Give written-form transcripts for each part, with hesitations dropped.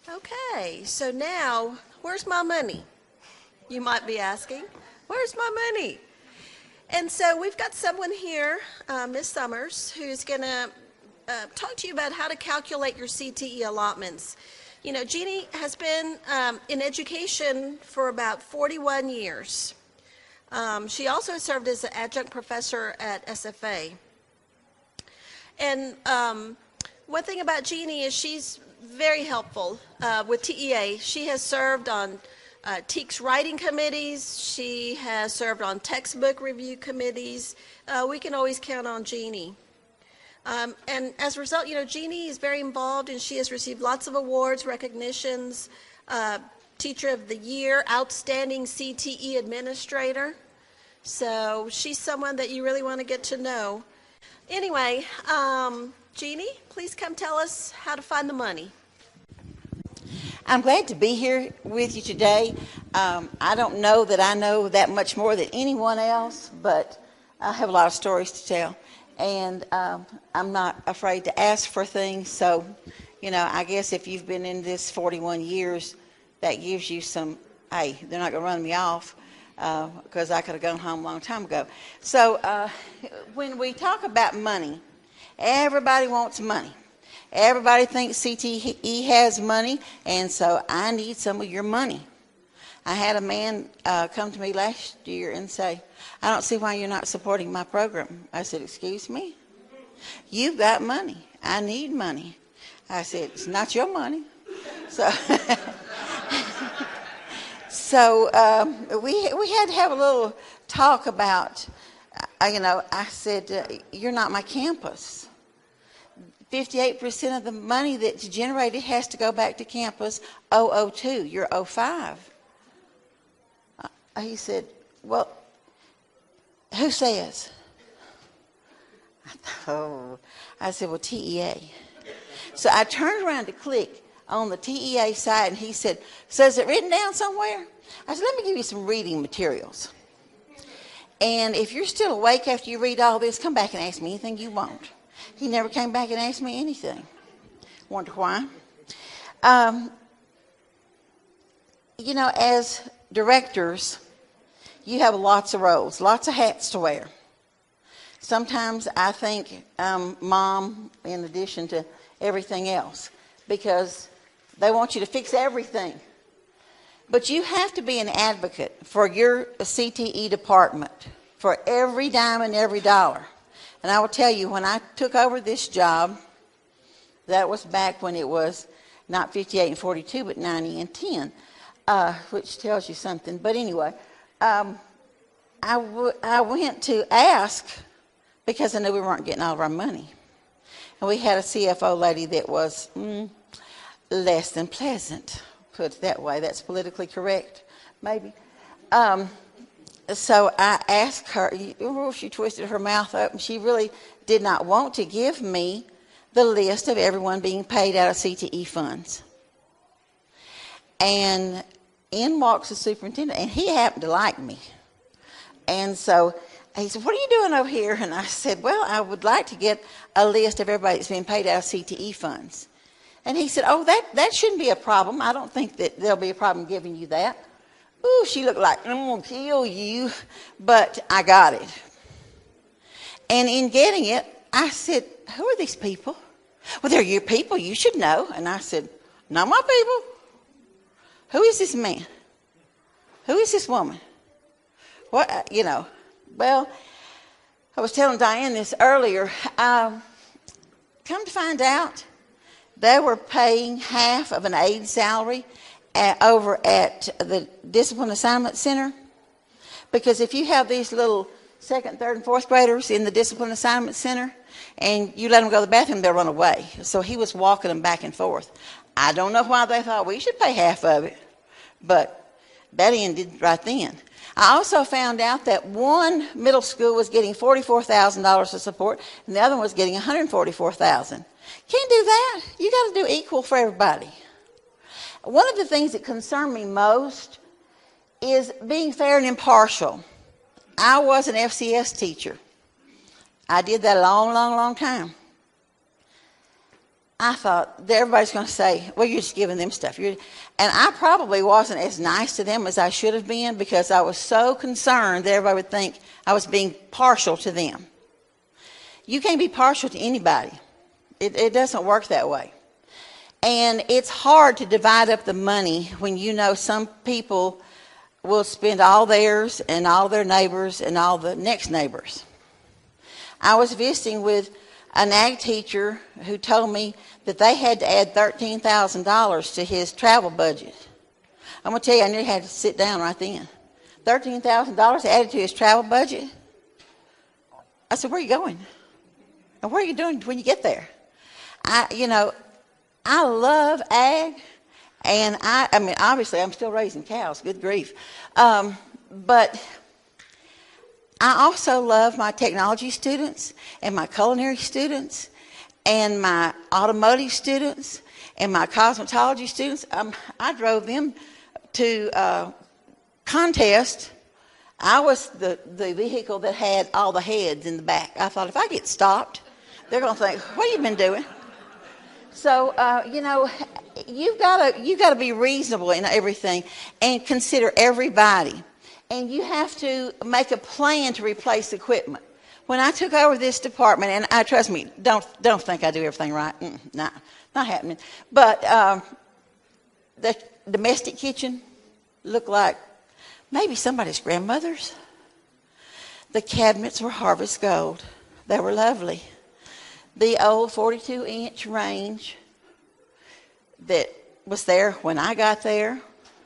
Okay, so now, where's my money? You might be asking, where's my money? And so we've got someone here, Miss Summers, who's going to talk to you about how to calculate your CTE allotments. You know, Jeannie has been in education for about 41 years. She also served as an adjunct professor at SFA. And one thing about Jeannie is she's very helpful with TEA. She has served on TEAC's writing committees. She has served on textbook review committees. We can always count on Jeannie. And as a result, you know, Jeannie is very involved, and she has received lots of awards, recognitions, Teacher of the Year, Outstanding CTE Administrator. So she's someone that you really want to get to know. Anyway, Jeannie, please come tell us how to find the money. I'm glad to be here with you today. I don't know that I know that much more than anyone else, but I have a lot of stories to tell. And I'm not afraid to ask for things. So, you know, I guess if you've been in this 41 years, that gives you some, hey, they're not going to run me off because I could have gone home a long time ago. So when we talk about money, everybody wants money. Everybody thinks CTE has money, and so I need some of your money. I had a man come to me last year and say, I don't see why you're not supporting my program. I said, excuse me? You've got money. I need money. I said, it's not your money. So, we had to have a little talk about, you know, I said, you're not my campus. 58% of the money that's generated has to go back to campus 002. You're 05. He said, well, who says? I said, well, TEA. So I turned around to click on the TEA side, and he said, so is it written down somewhere? I said, let me give you some reading materials. And if you're still awake after you read all this, come back and ask me anything you want. He never came back and asked me anything. Wonder why? You know, as directors, you have lots of roles, lots of hats to wear. Sometimes I think mom, in addition to everything else, because they want you to fix everything. But you have to be an advocate for your CTE department, for every dime and every dollar. And I will tell you, when I took over this job, that was back when it was not 58 and 42, but 90 and 10, which tells you something. But anyway, I went to ask because I knew we weren't getting all of our money. And we had a CFO lady that was less than pleasant, put it that way. That's politically correct, maybe. So I asked her, she twisted her mouth up, and she really did not want to give me the list of everyone being paid out of CTE funds. And in walks the superintendent, and he happened to like me. And so he said, what are you doing over here? And I said, well, I would like to get a list of everybody that's being paid out of CTE funds. And he said, oh, that shouldn't be a problem. I don't think that there'll be a problem giving you that. Ooh, she looked like, I'm going to kill you. But I got it. And in getting it, I said, who are these people? Well, they're your people. You should know. And I said, not my people. Who is this man? Who is this woman? What, you know, well, I was telling Diane this earlier. Come to find out, they were paying half of an aide salary over at the Discipline Assignment Center. Because if you have these little second, third, and fourth graders in the Discipline Assignment Center and you let them go to the bathroom, they'll run away. So he was walking them back and forth. I don't know why they thought we should pay half of it, but that ended right then. I also found out that one middle school was getting $44,000 of support and the other one was getting $144,000. Can't do that. You got to do equal for everybody. One of the things that concern me most is being fair and impartial. I was an FCS teacher. I did that a long, long, long time. I thought that everybody's going to say, well, you're just giving them stuff. And I probably wasn't as nice to them as I should have been because I was so concerned that everybody would think I was being partial to them. You can't be partial to anybody. It doesn't work that way. And it's hard to divide up the money when you know some people will spend all theirs and all their neighbors and all the next neighbors. I was visiting with an ag teacher who told me that they had to add $13,000 to his travel budget. I'm going to tell you, I nearly had to sit down right then. $13,000 added to his travel budget? I said, where are you going? And what are you doing when you get there? I love ag, and I mean, obviously I'm still raising cows, good grief. But I also love my technology students and my culinary students and my automotive students and my cosmetology students. I drove them to contests. I was the vehicle that had all the heads in the back. I thought, if I get stopped, they're going to think, what have you been doing? So, you've got to be reasonable in everything and consider everybody. And you have to make a plan to replace equipment. When I took over this department, and trust me, don't think I do everything right. Nah, not happening. But the domestic kitchen looked like maybe somebody's grandmother's. The cabinets were harvest gold. They were lovely. The old 42-inch range that was there when I got there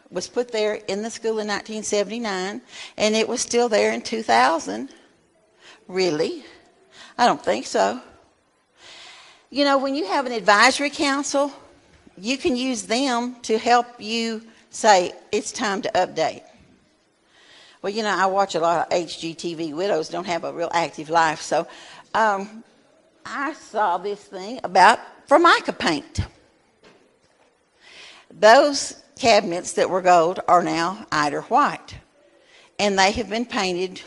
was put there in the school in 1979, and it was still there in 2000. Really? I don't think so. When you have an advisory council, you can use them to help you say, it's time to update. Well, I watch a lot of HGTV. Widows don't have a real active life, so I saw this thing about Formica paint. Those cabinets that were gold are now Eider white, and they have been painted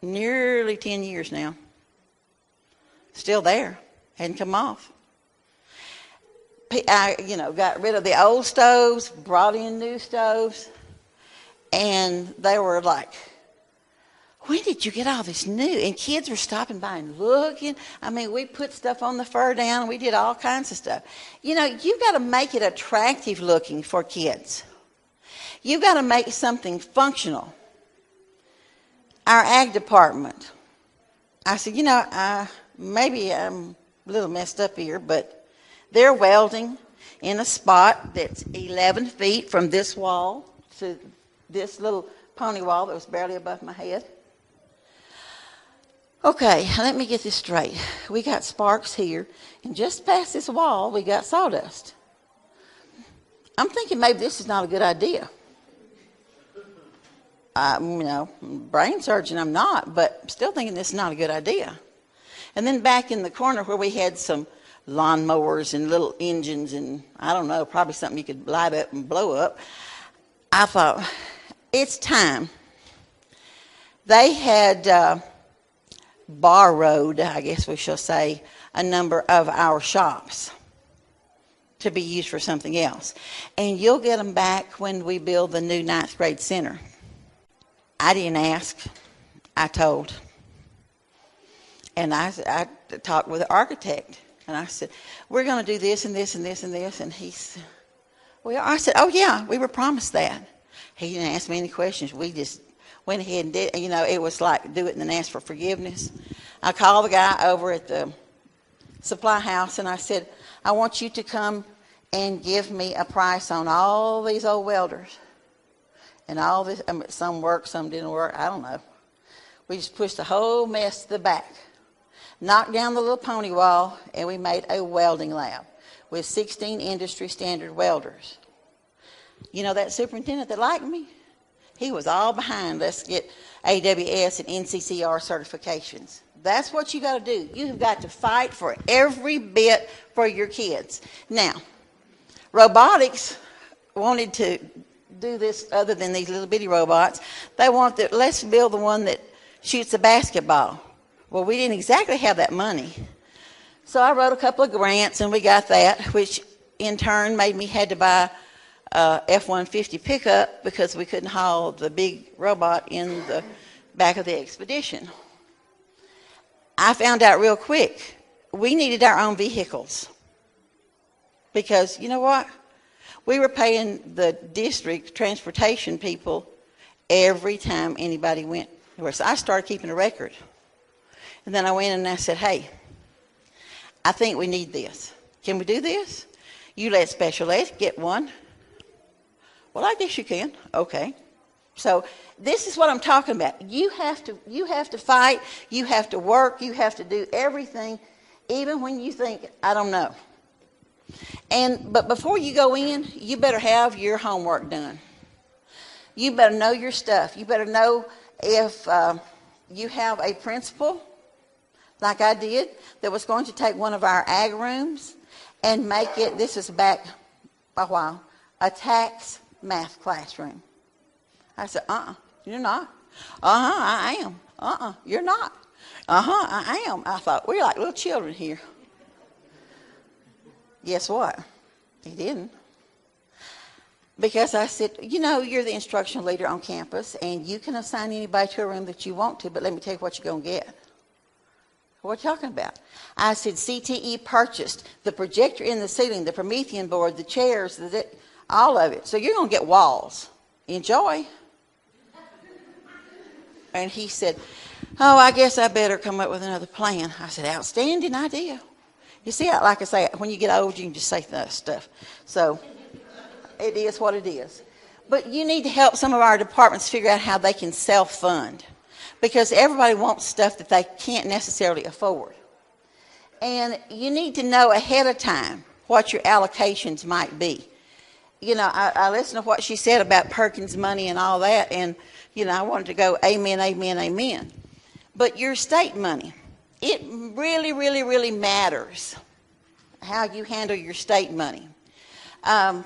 nearly 10 years now. Still there, hadn't come off. I got rid of the old stoves, brought in new stoves, and they were like, when did you get all this new? And kids were stopping by and looking. I mean, we put stuff on the fur down. We did all kinds of stuff. You've got to make it attractive looking for kids. You've got to make something functional. Our ag department, I said, maybe I'm a little messed up here, but they're welding in a spot that's 11 feet from this wall to this little pony wall that was barely above my head. Okay, let me get this straight. We got sparks here, and just past this wall, we got sawdust. I'm thinking maybe this is not a good idea. Brain surgeon I'm not, but still thinking this is not a good idea. And then back in the corner where we had some lawnmowers and little engines and, I don't know, probably something you could light up and blow up, I thought, it's time. They had borrowed, I guess we shall say, a number of our shops to be used for something else. And you'll get them back when we build the new 9th grade center. I didn't ask, I told. And I talked with the architect, and I said, we're going to do this and this and this and this. And he said, I said, oh yeah, we were promised that. He didn't ask me any questions. We just went ahead and did, it was like do it and then ask for forgiveness. I called the guy over at the supply house, and I said, I want you to come and give me a price on all these old welders. And all this, some worked, some didn't work, I don't know. We just pushed the whole mess to the back, knocked down the little pony wall, and we made a welding lab with 16 industry standard welders. That superintendent that liked me? He was all behind, let's get AWS and NCCR certifications. That's what you got to do. You've got to fight for every bit for your kids. Now, robotics wanted to do this other than these little bitty robots. They want let's build the one that shoots a basketball. Well, we didn't exactly have that money. So I wrote a couple of grants, and we got that, which in turn made me had to buy a F-150 pickup because we couldn't haul the big robot in the back of the expedition. I found out real quick we needed our own vehicles because, you know what? We were paying the district transportation people every time anybody went. So I started keeping a record. And then I went and I said, hey, I think we need this. Can we do this? You let special ed get one. Well, I guess you can. Okay. So this is what I'm talking about. You have to fight. You have to work. You have to do everything, even when you think, I don't know. But before you go in, you better have your homework done. You better know your stuff. You better know if you have a principal, like I did, that was going to take one of our ag rooms and make it, this is back a while, a tax math classroom. I said, you're not. I am. You're not. I am. I thought, we're like little children here. Guess what? He didn't. Because I said, you're the instructional leader on campus, and you can assign anybody to a room that you want to, but let me tell you what you're going to get. What are you talking about? I said, CTE purchased the projector in the ceiling, the Promethean board, the chairs, all of it. So you're going to get walls. Enjoy. And he said, oh, I guess I better come up with another plan. I said, outstanding idea. You see, like I say, when you get old, you can just say stuff. So it is what it is. But you need to help some of our departments figure out how they can self-fund. Because everybody wants stuff that they can't necessarily afford. And you need to know ahead of time what your allocations might be. I listened to what she said about Perkins money and all that, and, I wanted to go amen, amen, amen. But your state money, it really, really, really matters how you handle your state money. Look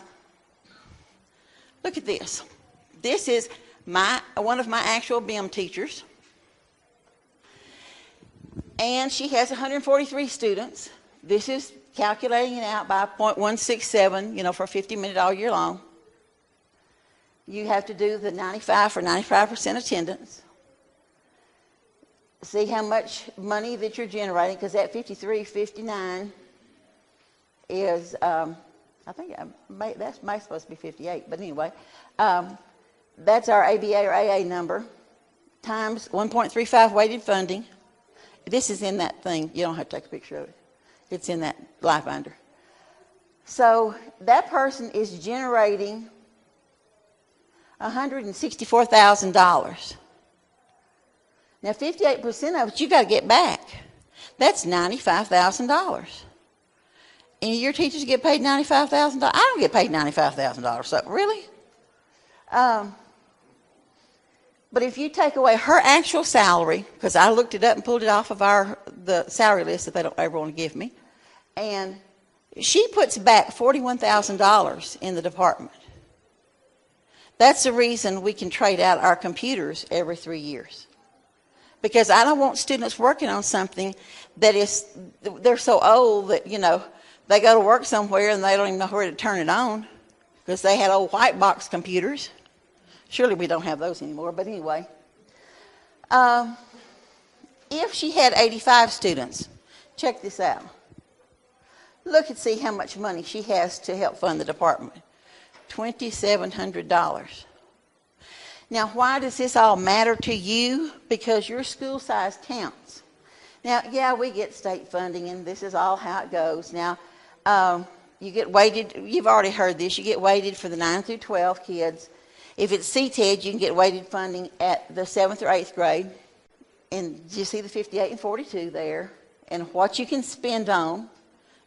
at this. This is one of my actual BIM teachers. And she has 143 students. This is calculating it out by 0.167, for 50 minutes all year long. You have to do the 95 for 95% attendance. See how much money that you're generating, because that 53.59 is, I think that's supposed to be 58, but anyway, that's our ABA or AA number, times 1.35 weighted funding. This is in that thing. You don't have to take a picture of it. It's in that life binder. So that person is generating $164,000. Now, 58% of it you got to get back. That's $95,000. And your teachers get paid $95,000. I don't get paid $95,000. So really? But if you take away her actual salary, because I looked it up and pulled it off of the salary list that they don't ever want to give me, and she puts back $41,000 in the department. That's the reason we can trade out our computers every 3 years. Because I don't want students working on something they're so old that, they go to work somewhere and they don't even know where to turn it on because they had old white box computers. Surely we don't have those anymore, but anyway. If she had 85 students, check this out. Look and see how much money she has to help fund the department. $2,700. Now, why does this all matter to you? Because your school size counts. Now, yeah, we get state funding, and this is all how it goes. Now, you get weighted. You've already heard this. You get weighted for the 9 through 12 kids. If it's CTED, you can get weighted funding at the 7th or 8th grade. And you see the 58 and 42 there. And what you can spend on.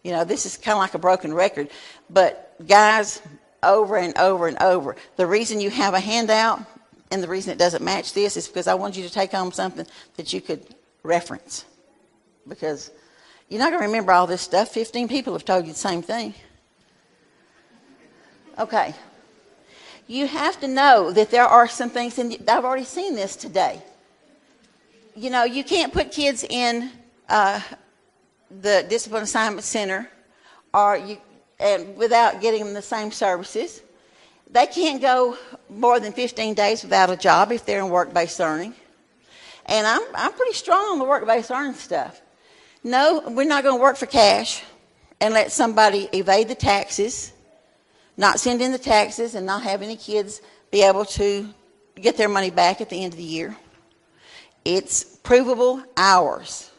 This is kind of like a broken record. But, guys, over and over and over. The reason you have a handout and the reason it doesn't match this is because I want you to take home something that you could reference. Because you're not going to remember all this stuff. 15 people have told you the same thing. Okay. You have to know that there are some things, and I've already seen this today. you know, you can't put kids in the Discipline Assignment Center and without getting them the same services. They can't go more than 15 days without a job if they're in work-based learning. And I'm pretty strong on the work-based learning stuff. No, we're not going to work for cash and let somebody evade the taxes, not send in the taxes, and not have any kids be able to get their money back at the end of the year. It's provable hours.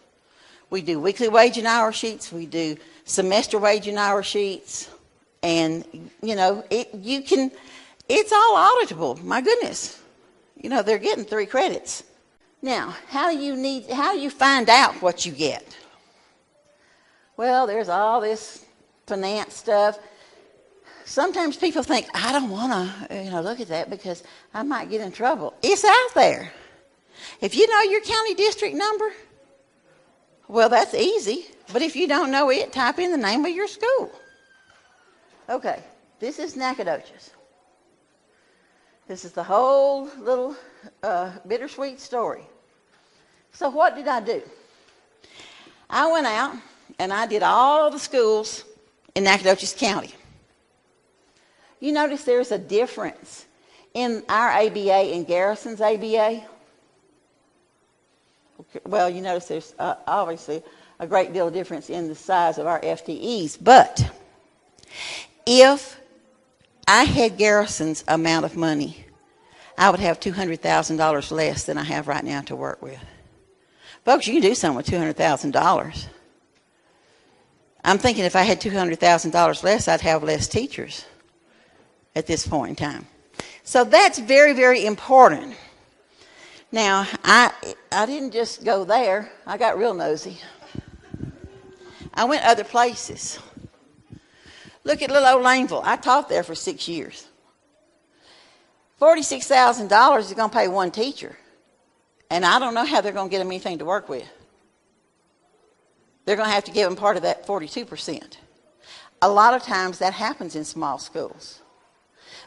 We do weekly wage and hour sheets. We do semester wage and hour sheets. And, you know, it's all auditable. My goodness. You know, they're getting 3 credits. Now, how do you find out what you get? Well, there's all this finance stuff. Sometimes people think, I don't want to, look at that because I might get in trouble. It's out there. If you know your county district number, well, that's easy. But if you don't know it, type in the name of your school. Okay, this is Nacogdoches. This is the whole little bittersweet story. So what did I do? I went out and I did all the schools in Nacogdoches County. You notice there's a difference in our ABA and Garrison's ABA? Well, you notice there's obviously a great deal of difference in the size of our FTEs. But if I had Garrison's amount of money, I would have $200,000 less than I have right now to work with. Folks, you can do something with $200,000. I'm thinking if I had $200,000 less, I'd have less teachers at this point in time. So that's very, very important. Now, I didn't just go there. I got real nosy. I went other places. Look at little old Laneville. I taught there for 6 years. $46,000 is going to pay one teacher. And I don't know how they're going to get them anything to work with. They're going to have to give them part of that 42%. A lot of times that happens in small schools.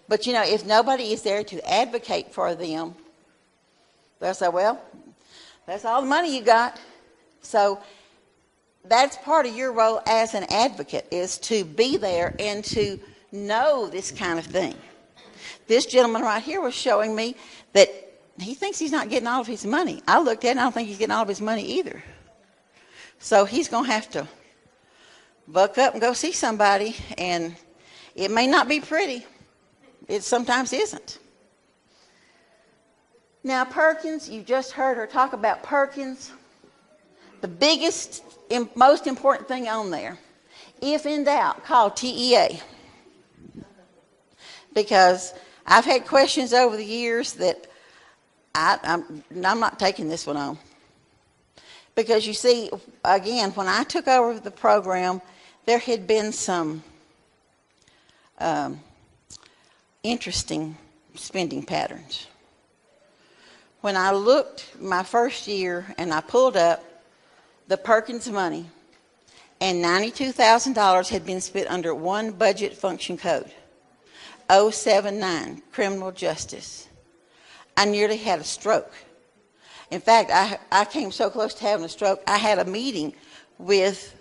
But, you know, if nobody is there to advocate for them, they'll say, well, that's all the money you got. So that's part of your role as an advocate, is to be there and to know this kind of thing. This gentleman right here was showing me that he thinks he's not getting all of his money. I looked at it and I don't think he's getting all of his money either. So he's going to have to buck up and go see somebody, and it may not be pretty. It sometimes isn't. Now, Perkins, you just heard her talk about Perkins. The biggest, most important thing on there, if in doubt, call TEA. Because I've had questions over the years that I'm not taking this one on. Because you see, again, when I took over the program, there had been some interesting spending patterns. When I looked my first year and I pulled up the Perkins money, and $92,000 had been spent under one budget function code, 079, criminal justice. I nearly had a stroke. In fact, I came so close to having a stroke, I had a meeting with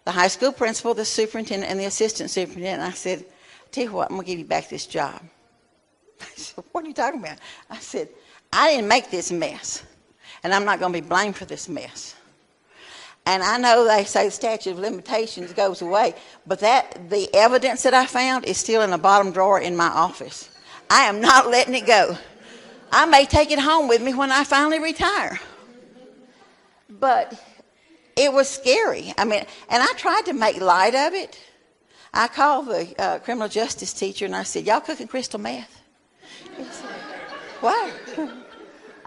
the high school principal, the superintendent, and the assistant superintendent. And I said, tell you what, I'm going to give you back this job. I said, what are you talking about? I said, I didn't make this mess, and I'm not going to be blamed for this mess. And I know they say the statute of limitations goes away, but the evidence that I found is still in the bottom drawer in my office. I am not letting it go. I may take it home with me when I finally retire. But it was scary. I mean, and I tried to make light of it. I called the criminal justice teacher and I said, y'all cooking crystal meth? He said, what?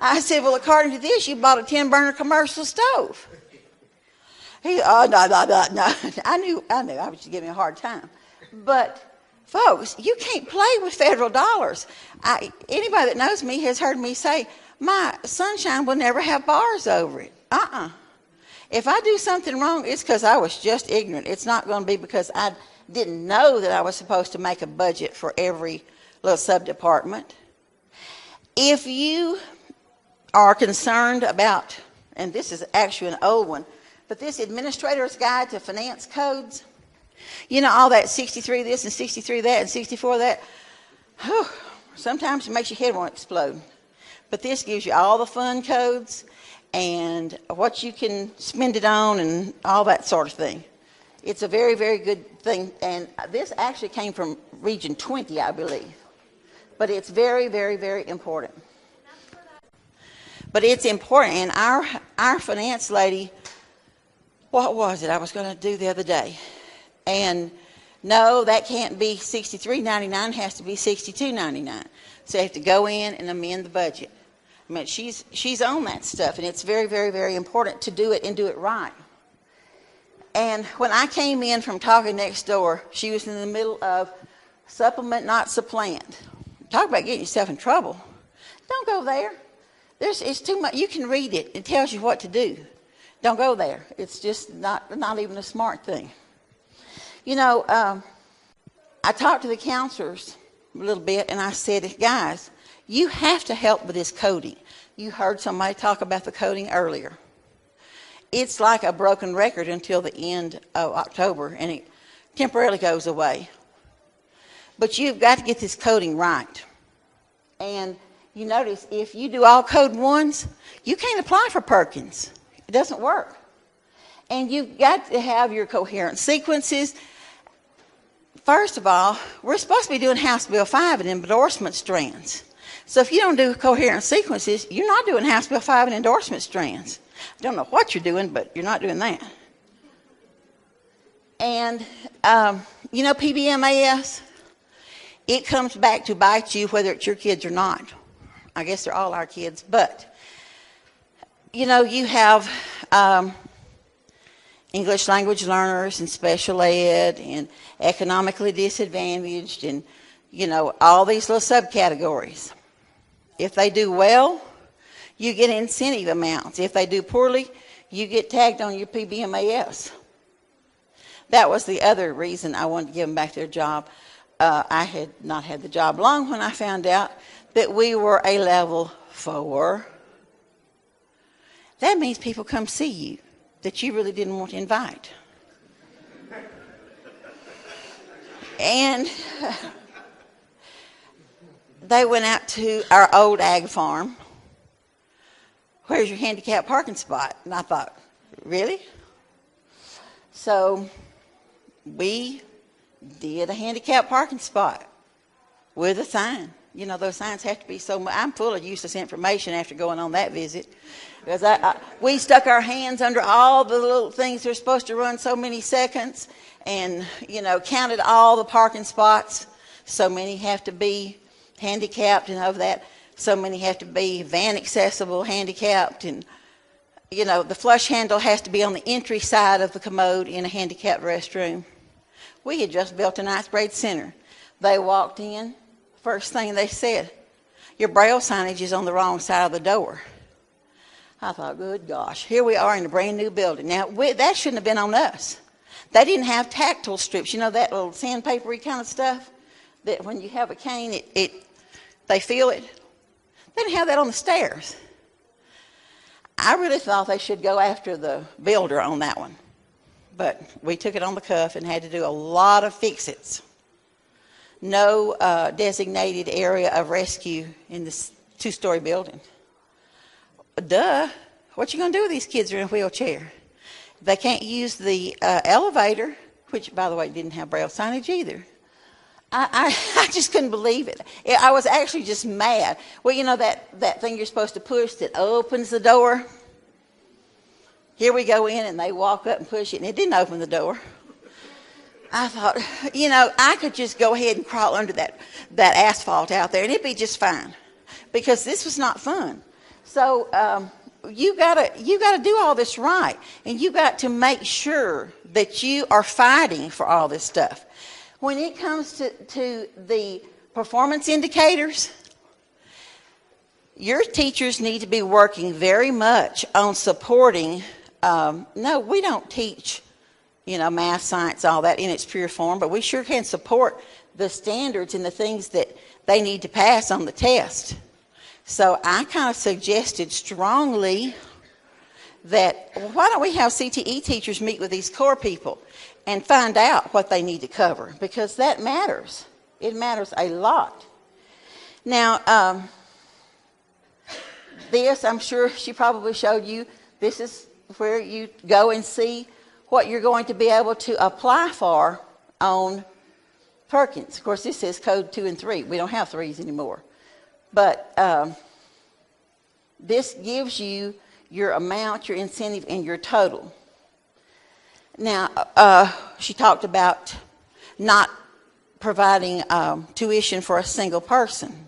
I said, well, according to this, you bought a 10-burner commercial stove. He, oh, no. I knew I was just giving me a hard time. But folks, you can't play with federal dollars. Anybody that knows me has heard me say, my sunshine will never have bars over it. If I do something wrong, it's because I was just ignorant. It's not going to be because I didn't know that I was supposed to make a budget for every little sub-department. If you are concerned about and this is actually an old one, but this Administrator's Guide to Finance Codes, you know, all that 63 this and 63 that and 64 that, whew, sometimes it makes your head want to explode. But this gives you all the fund codes and what you can spend it on and all that sort of thing. It's a very, very good thing, and this actually came from Region 20, I believe. But it's very, very, very important. But it's important, and our finance lady, what was it I was going to do the other day? And no, that can't be $63.99, it has to be $62.99. So you have to go in and amend the budget. I mean, she's on that stuff, and it's very, very, very important to do it and do it right. And when I came in from talking next door, she was in the middle of supplement, not supplant. Talk about getting yourself in trouble. Don't go there. It's too much. You can read it. It tells you what to do. Don't go there. It's just not even a smart thing. You know, I talked to the counselors a little bit, and I said, guys, you have to help with this coding. You heard somebody talk about the coding earlier. It's like a broken record until the end of October, and it temporarily goes away. But you've got to get this coding right. And you notice if you do all code ones, you can't apply for Perkins. It doesn't work. And you've got to have your coherent sequences. First of all, we're supposed to be doing House Bill 5 and endorsement strands. So if you don't do coherent sequences, you're not doing House Bill 5 and endorsement strands. I don't know what you're doing, but you're not doing that. And, you know, PBMAS, it comes back to bite you whether it's your kids or not. I guess they're all our kids. But, you know, you have English language learners and special ed and economically disadvantaged and, you know, all these little subcategories. If they do well, you get incentive amounts. If they do poorly, you get tagged on your PBMAS. That was the other reason I wanted to give them back their job. I had not had the job long when I found out that we were a level 4. That means people come see you that you really didn't want to invite. And they went out to our old ag farm. Where's your handicap parking spot? And I thought, really? So we did a handicap parking spot with a sign. You know, those signs have to be so much. I'm full of useless information after going on that visit. Because we stuck our hands under all the little things that are supposed to run so many seconds and, you know, counted all the parking spots. So many have to be handicapped, and of that, so many have to be van accessible, handicapped, and, you know, the flush handle has to be on the entry side of the commode in a handicapped restroom. We had just built a 9th grade center. They walked in, first thing they said, your Braille signage is on the wrong side of the door. I thought, good gosh, here we are in a brand new building. Now, that shouldn't have been on us. They didn't have tactile strips, you know, that little sandpapery kind of stuff that when you have a cane, they feel it. They didn't have that on the stairs. I really thought they should go after the builder on that one. But we took it on the cuff and had to do a lot of fix-its. No designated area of rescue in this 2-story building. Duh. What you going to do with these kids who are in a wheelchair? They can't use the elevator, which, by the way, didn't have Braille signage either. I just couldn't believe it. I was actually just mad. Well, you know that thing you're supposed to push that opens the door? Here we go in, and they walk up and push it, and it didn't open the door. I thought, you know, I could just go ahead and crawl under that asphalt out there, and it'd be just fine, because this was not fun. So you gotta do all this right, and you got to make sure that you are fighting for all this stuff. When it comes to the performance indicators, your teachers need to be working very much on supporting. No, we don't teach, you know, math, science, all that in its pure form, but we sure can support the standards and the things that they need to pass on the test. So I kind of suggested strongly that, well, why don't we have CTE teachers meet with these core people and find out what they need to cover? Because that matters. It matters a lot. Now, this, I'm sure she probably showed you, this is where you go and see what you're going to be able to apply for on Perkins. Of course, this says code 2 and 3. We don't have 3s anymore. But this gives you your amount, your incentive, and your total. Now, she talked about not providing tuition for a single person.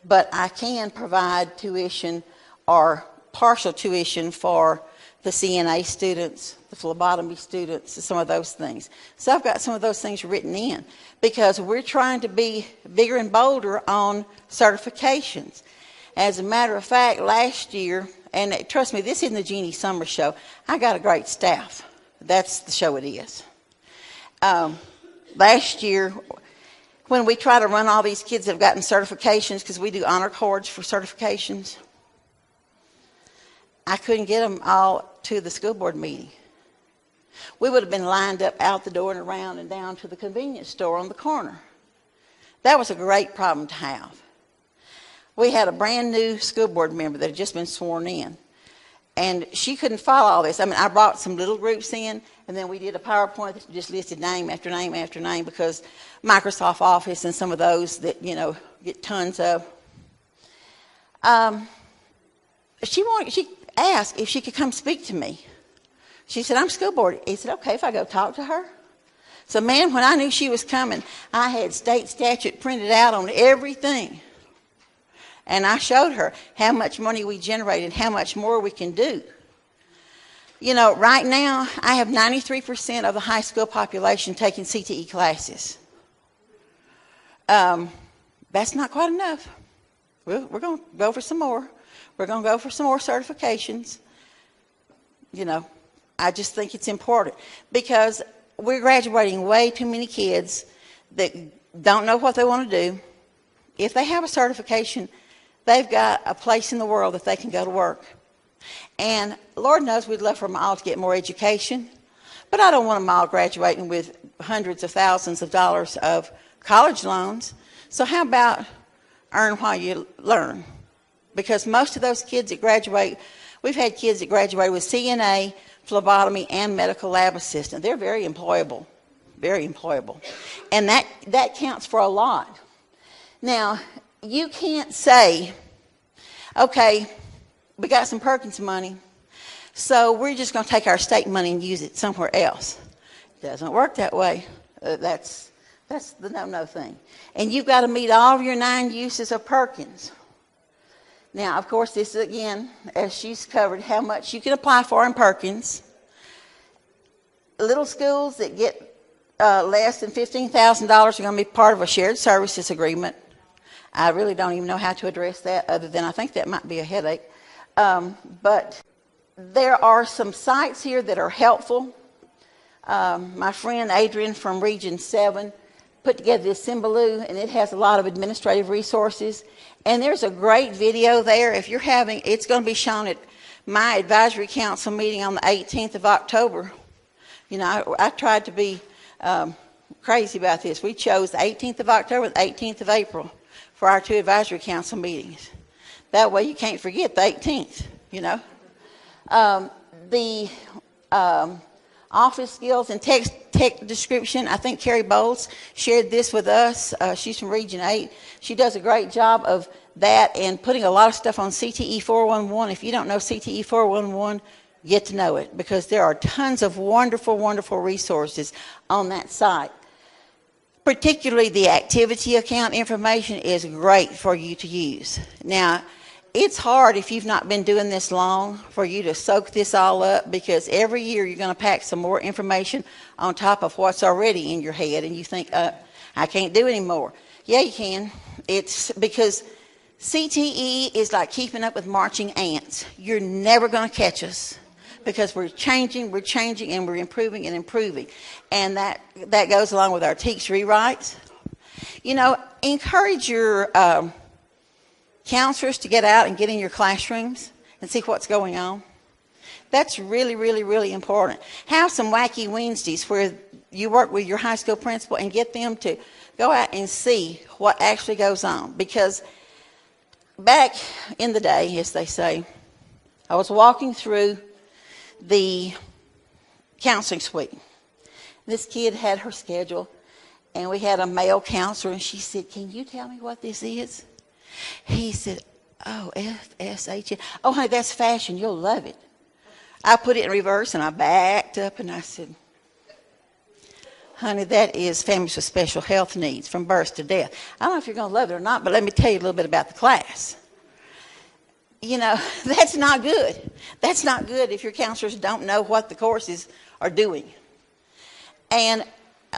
But I can provide tuition or partial tuition for the CNA students, the phlebotomy students, some of those things. So I've got some of those things written in because we're trying to be bigger and bolder on certifications. As a matter of fact, last year, and trust me, this isn't the Jeannie Summers show, I got a great staff. That's the show it is. Last year, when we try to run all these kids that have gotten certifications, because we do honor cords for certifications, I couldn't get them all to the school board meeting. We would have been lined up out the door and around and down to the convenience store on the corner. That was a great problem to have. We had a brand new school board member that had just been sworn in, and she couldn't follow all this. I mean, I brought some little groups in, and then we did a PowerPoint that just listed name after name after name, because Microsoft Office and some of those that, you know, get tons of. She asked if she could come speak to me. She said, I'm school board. He said, okay, if I go talk to her. So, man, when I knew she was coming, I had state statute printed out on everything. And I showed her how much money we generated, how much more we can do. You know, right now, I have 93% of the high school population taking CTE classes. That's not quite enough. We're going to go for some more. We're going to go for some more certifications. You know, I just think it's important because we're graduating way too many kids that don't know what they want to do. If they have a certification, they've got a place in the world that they can go to work. And Lord knows we'd love for them all to get more education, but I don't want them all graduating with hundreds of thousands of dollars of college loans. So how about earn while you learn? Because most of those kids that graduate, we've had kids that graduate with CNA, phlebotomy, and medical lab assistant. They're very employable, very employable. And that counts for a lot. Now, you can't say, okay, we got some Perkins money, so we're just going to take our state money and use it somewhere else. It doesn't work that way. That's the no-no thing. And you've got to meet all of your 9 uses of Perkins. Now, of course, this is, again, as she's covered, how much you can apply for in Perkins. Little schools that get less than $15,000 are going to be part of a shared services agreement. I really don't even know how to address that other than I think that might be a headache. But there are some sites here that are helpful. My friend Adrian from Region 7 put together this Symbaloo, and it has a lot of administrative resources. And there's a great video there. If you're having, it's going to be shown at my advisory council meeting on the 18th of October. You know, I tried to be crazy about this. We chose the 18th of October and the 18th of April for our 2 advisory council meetings. That way you can't forget the 18th, you know. The office skills and tech description, I think Carrie Bowles shared this with us. She's from Region 8. She does a great job of that and putting a lot of stuff on CTE 411. If you don't know CTE 411, get to know it because there are tons of wonderful, wonderful resources on that site. Particularly the activity account information is great for you to use. Now, it's hard if you've not been doing this long for you to soak this all up because every year you're going to pack some more information on top of what's already in your head and you think, I can't do any more. Yeah, you can. It's because CTE is like keeping up with marching ants. You're never going to catch us because we're changing, and we're improving and improving. And that goes along with our teach rewrites. You know, encourage your counselors to get out and get in your classrooms and see what's going on. That's really, really, really important. Have some wacky Wednesdays where you work with your high school principal and get them to go out and see what actually goes on. Because back in the day, as they say, I was walking through the counseling suite. This kid had her schedule, and we had a male counselor, and she said, "Can you tell me what this is?" He said, "Oh, FSH. Oh, honey, that's fashion. You'll love it." I put it in reverse, and I backed up, and I said, "Honey, that is families with special health needs from birth to death. I don't know if you're going to love it or not, but let me tell you a little bit about the class." You know, that's not good. That's not good if your counselors don't know what the courses are doing. And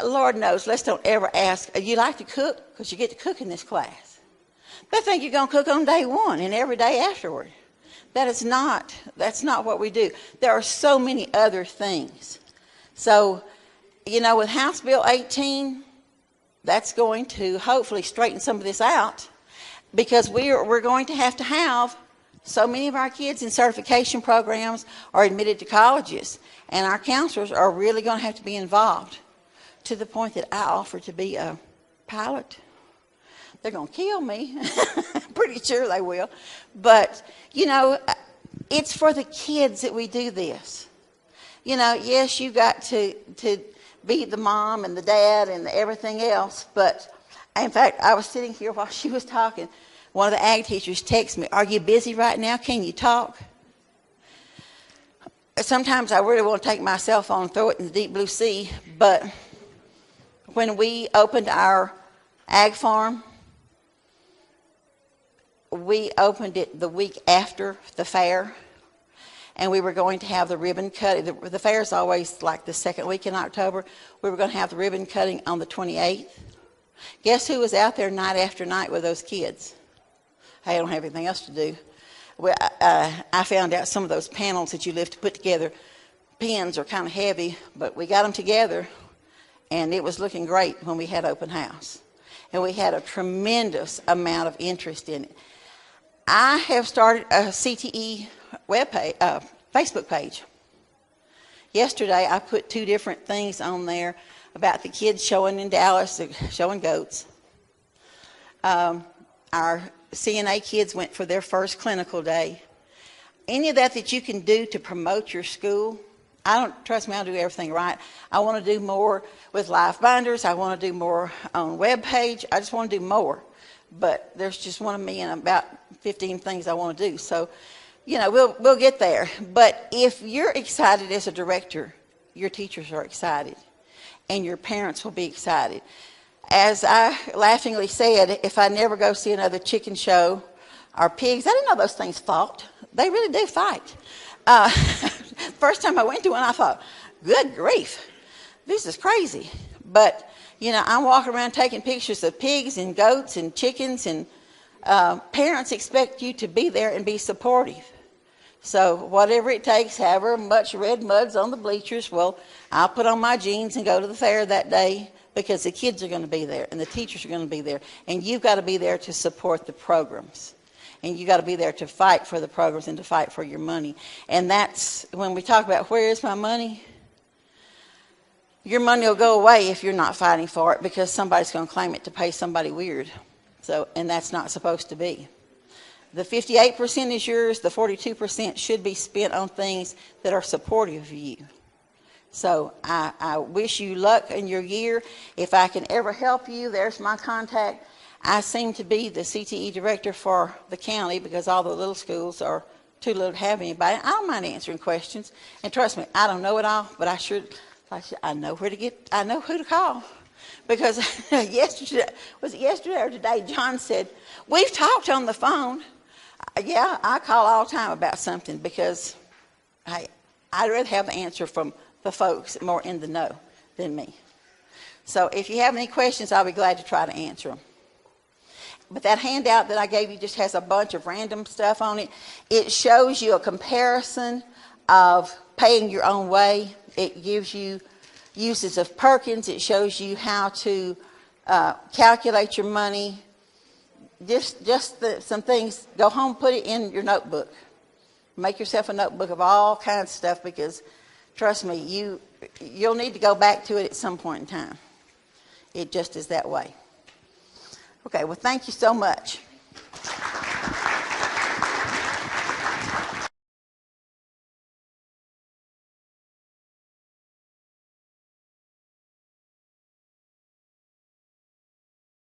Lord knows, let's don't ever ask, "You like to cook?" Because you get to cook in this class. They think you're going to cook on day one and every day afterward. That's not what we do. There are so many other things. So, you know, with House Bill 18, that's going to hopefully straighten some of this out, because we're going to have so many of our kids in certification programs are admitted to colleges, and our counselors are really going to have to be involved, to the point that I offered to be a pilot. They're going to kill me. Pretty sure they will. But, you know, it's for the kids that we do this. You know, yes, you got to be the mom and the dad and everything else. But, in fact, I was sitting here while she was talking. One of the ag teachers texted me, "Are you busy right now? Can you talk?" Sometimes I really want to take my cell phone and throw it in the deep blue sea. But when we opened our ag farm, we opened it the week after the fair, and we were going to have the ribbon cutting. The fair is always like the second week in October. We were going to have the ribbon cutting on the 28th. Guess who was out there night after night with those kids? Hey, I don't have anything else to do. Well, I found out some of those panels that you live to put together, pins are kind of heavy, but we got them together, and it was looking great when we had open house. And we had a tremendous amount of interest in it. I have started a CTE Facebook page. Yesterday, I put 2 different things on there about the kids showing in Dallas, showing goats. Our CNA kids went for their first clinical day. Any of that you can do to promote your school, trust me, I don't do everything right. I want to do more with live binders. I want to do more on web page. I just want to do more. But there's just one of me and about 15 things I want to do. So, you know, we'll get there. But if you're excited as a director, your teachers are excited, and your parents will be excited. As I laughingly said, if I never go see another chicken show or pigs, I didn't know those things fought. They really do fight. First time I went to one, I thought, good grief, this is crazy. But, you know, I'm walking around taking pictures of pigs and goats and chickens, and parents expect you to be there and be supportive. So whatever it takes, however much red mud's on the bleachers, well, I'll put on my jeans and go to the fair that day, because the kids are going to be there and the teachers are going to be there, and you've got to be there to support the programs, and you've got to be there to fight for the programs and to fight for your money. And that's when we talk about where is my money. Your money will go away if you're not fighting for it, because somebody's going to claim it to pay somebody weird. So, and that's not supposed to be. The 58% is yours. The 42% should be spent on things that are supportive of you. So I wish you luck in your year. If I can ever help you, there's my contact. I seem to be the CTE director for the county, because all the little schools are too little to have anybody. I don't mind answering questions. And trust me, I don't know it all, but I know who to call. Because was it yesterday or today, John said, "We've talked on the phone." Yeah, I call all the time about something, because I'd rather have the answer from the folks more in the know than me. So if you have any questions, I'll be glad to try to answer them. But that handout that I gave you just has a bunch of random stuff on it. It shows you a comparison of paying your own way. It gives you uses of Perkins. It shows you how to calculate your money. Just some things. Go home, put it in your notebook. Make yourself a notebook of all kinds of stuff because, trust me, you'll need to go back to it at some point in time. It just is that way. Okay, well, thank you so much.